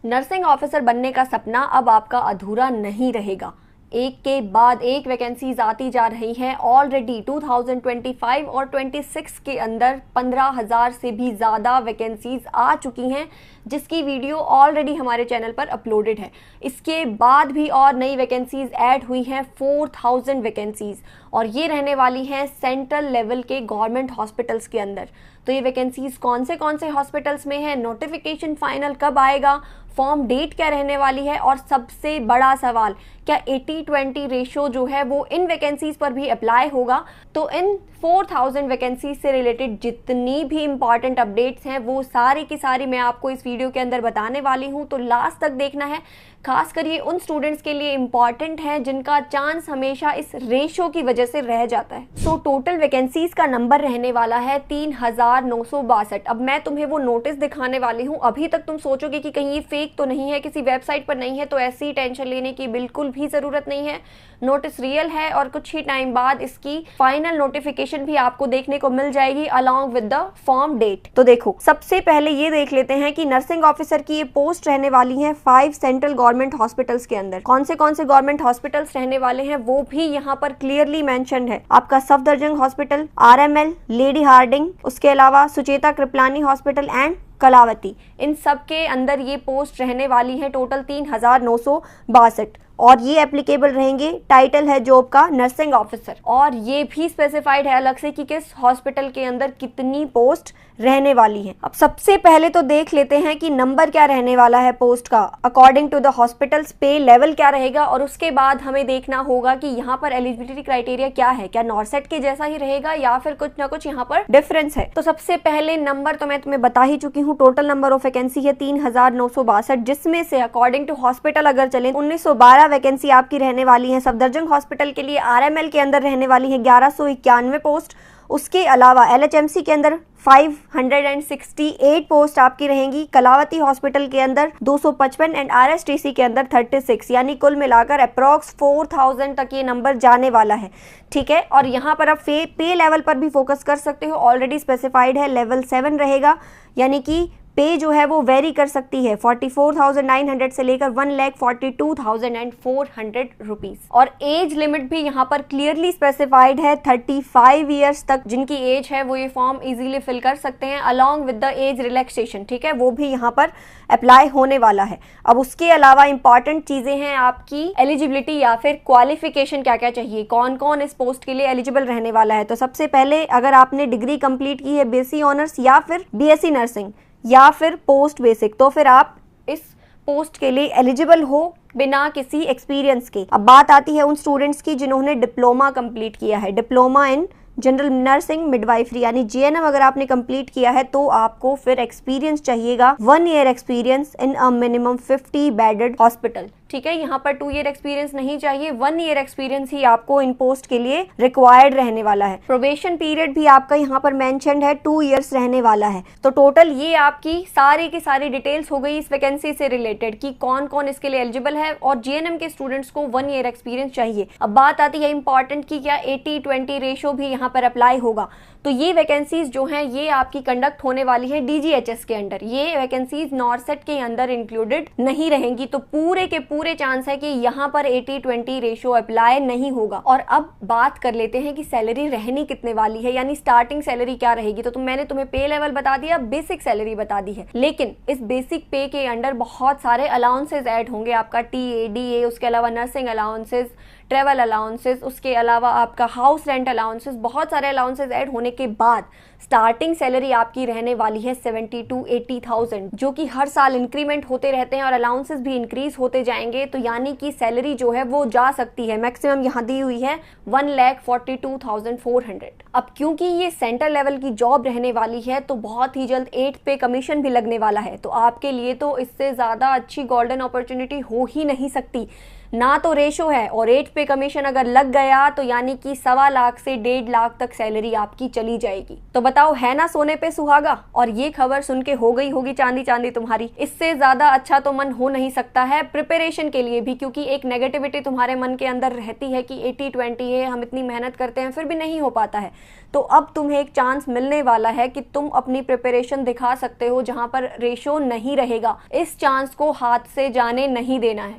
Nursing officer बनने का सपना अब आपका अधूरा नहीं रहेगा। एक के बाद एक वैकेंसीज आती जा रही हैं। ऑलरेडी 2025 और 26 के अंदर 15,000 से भी ज़्यादा वैकेंसीज आ चुकी हैं, जिसकी वीडियो ऑलरेडी हमारे चैनल पर अपलोडेड है। इसके बाद भी और नई वैकेंसीज ऐड हुई हैं, 4,000 वैकेंसीज, और ये रहने वाली हैं सेंट्रल लेवल के गवर्नमेंट हॉस्पिटल्स के अंदर। तो ये वैकेंसीज कौन से हॉस्पिटल्स में है, नोटिफिकेशन फाइनल कब आएगा, फॉर्म डेट क्या रहने वाली है, और सबसे बड़ा सवाल, क्या 80-20 रेशो जो है वो इन वैकेंसीज पर भी अप्लाई होगा। तो इन 4,000 वैकेंसीज से रिलेटेड जितनी भी इंपॉर्टेंट अपडेट्स हैं वो सारी की सारी मैं आपको इस वीडियो के अंदर बताने वाली हूं। तो लास्ट तक देखना है, खास कर ये उन स्टूडेंट्स के लिए इम्पॉर्टेंट है जिनका चांस हमेशा इस रेशो की वजह से रह जाता है। सो टोटल वैकेंसीज का नंबर रहने वाला है 3,962। अब मैं तुम्हें वो नोटिस दिखाने वाली हूँ। अभी तक तुम सोचोगे कि कहीं ये फेक तो नहीं है, किसी वेबसाइट पर नहीं है, तो ऐसी टेंशन लेने की बिल्कुल भी जरूरत नहीं है। नोटिस रियल है और कुछ ही टाइम बाद इसकी फाइनल नोटिफिकेशन भी आपको देखने को मिल जाएगी along with the form date. तो देखो, सबसे पहले ये देख लेते हैं कि नर्सिंग ऑफिसर की ये पोस्ट रहने वाली है 5 सेंट्रल गवर्नमेंट हॉस्पिटल्स के अंदर। कौन से गवर्नमेंट हॉस्पिटल्स रहने वाले हैं वो भी यहाँ पर क्लियरली मेंशन्ड है। आपका Safdarjung hospital, RML, Lady Hardinge, उसके अलावा सुचेता कृपलानी हॉस्पिटल एंड कलावती, इन सब के अंदर ये पोस्ट रहने वाली है। टोटल 3,962 और ये एप्लीकेबल रहेंगे। टाइटल है जॉब का नर्सिंग ऑफिसर, और ये भी स्पेसिफाइड है अलग से कि किस हॉस्पिटल के अंदर कितनी पोस्ट रहने वाली है। अब सबसे पहले तो देख लेते हैं कि नंबर क्या रहने वाला है पोस्ट का अकॉर्डिंग टू द हॉस्पिटल्स, पे लेवल क्या रहेगा, और उसके बाद हमें देखना होगा कि यहाँ पर एलिजिबिलिटी क्राइटेरिया क्या है, क्या नॉर्सेट के जैसा ही रहेगा या फिर कुछ ना कुछ यहाँ पर डिफरेंस है। तो सबसे पहले नंबर तो मैं तुम्हें बता ही चुकी हूँ। टोटल नंबर ऑफ वैकेंसी है 3,962, जिसमें से अकॉर्डिंग टू हॉस्पिटल अगर चले 1912 वैकेंसी आपकी रहने वाली है। सफदरजंग हॉस्पिटल के लिए RML के अंदर रहने वाली है 1191 पोस्ट। उसके अलावा LHMC के अंदर 568 पोस्ट आपकी रहेंगी। कलावती हॉस्पिटल के अंदर 255 एंड RSTC के अंदर 36, यानी कुल मिलाकर अप्रॉक्स 4,000 तक ये नंबर जाने वाला है। ठीक है, और यहाँ पर आप पे लेवल पर भी फोकस कर सकते हो। ऑलरेडी स्पेसिफाइड है लेवल 7 रहेगा, यानी कि पे जो है वो वेरी कर सकती है 44,900 से लेकर 1,42,400 रुपीज। और एज लिमिट भी यहाँ पर क्लियरली स्पेसिफाइड है 35 ईयर्स तक जिनकी एज है वो ये फॉर्म इजीली फिल कर सकते हैं along with the age relaxation. ठीक है, वो भी यहाँ पर अप्लाई होने वाला है। अब उसके अलावा इंपॉर्टेंट चीजें हैं आपकी एलिजिबिलिटी या फिर क्वालिफिकेशन, क्या क्या चाहिए, कौन कौन इस पोस्ट के लिए एलिजिबल रहने वाला है। तो सबसे पहले अगर आपने डिग्री कंप्लीट की है BSc ऑनर्स या फिर BSc नर्सिंग या फिर पोस्ट बेसिक, तो फिर आप इस पोस्ट के लिए एलिजिबल हो बिना किसी एक्सपीरियंस के। अब बात आती है उन स्टूडेंट्स की जिन्होंने डिप्लोमा कंप्लीट किया है, diploma in general nursing midwifery यानी JNM अगर आपने कंप्लीट किया है तो आपको फिर एक्सपीरियंस चाहिएगा, 1 year experience in a minimum 50 bedded hospital. ठीक है, यहाँ पर 2 ईयर एक्सपीरियंस नहीं चाहिए, 1 ईयर एक्सपीरियंस ही आपको इन पोस्ट के लिए रिक्वायर्ड रहने वाला है। प्रोबेशन पीरियड भी आपका यहाँ पर मेंशन्ड है, 2 ईयर्स रहने वाला है। तो टोटल ये आपकी सारी की सारी डिटेल्स हो गई इस वैकेंसी से रिलेटेड कि कौन कौन इसके लिए एलिजिबल है, और JNM के स्टूडेंट्स को 1 ईयर एक्सपीरियंस चाहिए। अब बात आती है इंपॉर्टेंट की क्या 80-20 रेशो भी यहाँ पर अप्लाई होगा। तो ये वैकेंसीज जो हैं ये आपकी कंडक्ट होने वाली है DGHS के अंडर। ये वैकेंसीज नॉर्सेट के अंदर इंक्लूडेड नहीं रहेंगी, तो पूरे के पूरे चांस है कि यहाँ पर 80-20 रेशो अप्लाई नहीं होगा। और अब बात कर लेते हैं कि सैलरी रहनी कितने वाली है, यानी स्टार्टिंग सैलरी क्या रहेगी। तो मैंने तुम्हें पे लेवल बता दिया, बेसिक सैलरी बता दी है, लेकिन इस बेसिक पे के अंडर बहुत सारे अलाउंसेज ऐड होंगे। आपका TA, DA, उसके अलावा नर्सिंग अलाउंसेज, ट्रेवल अलाउंसेस, उसके अलावा आपका हाउस रेंट अलाउंसेस, बहुत सारे अलाउंसेस ऐड होने के बाद स्टार्टिंग सैलरी आपकी रहने वाली है 70,000-80,000, जो कि हर साल इंक्रीमेंट होते रहते हैं और अलाउंसेस भी इंक्रीज होते जाएंगे। तो यानी कि सैलरी जो है वो जा सकती है, मैक्सिमम यहाँ दी हुई है 1,42,400। अब क्योंकि ये सेंटर लेवल की जॉब रहने वाली है तो बहुत ही जल्द 8th पे कमीशन भी लगने वाला है। तो आपके लिए तो इससे ज़्यादा अच्छी गोल्डन अपॉर्चुनिटी हो ही नहीं सकती। ना तो रेशो है और 8th पे कमीशन अगर लग गया तो यानी कि 1.25 लाख से 1.5 लाख तक सैलरी आपकी चली जाएगी। तो बताओ, है ना सोने पे सुहागा। और ये खबर सुन के हो गई होगी चांदी चांदी तुम्हारी। इससे ज्यादा अच्छा तो मन हो नहीं सकता है प्रिपरेशन के लिए भी, क्योंकि एक नेगेटिविटी तुम्हारे मन के अंदर रहती है कि 80-20 है, हम इतनी मेहनत करते हैं फिर भी नहीं हो पाता है। तो अब तुम्हें एक चांस मिलने वाला है कि तुम अपनी प्रिपरेशन दिखा सकते हो जहां पर रेशो नहीं रहेगा। इस चांस को हाथ से जाने नहीं देना है।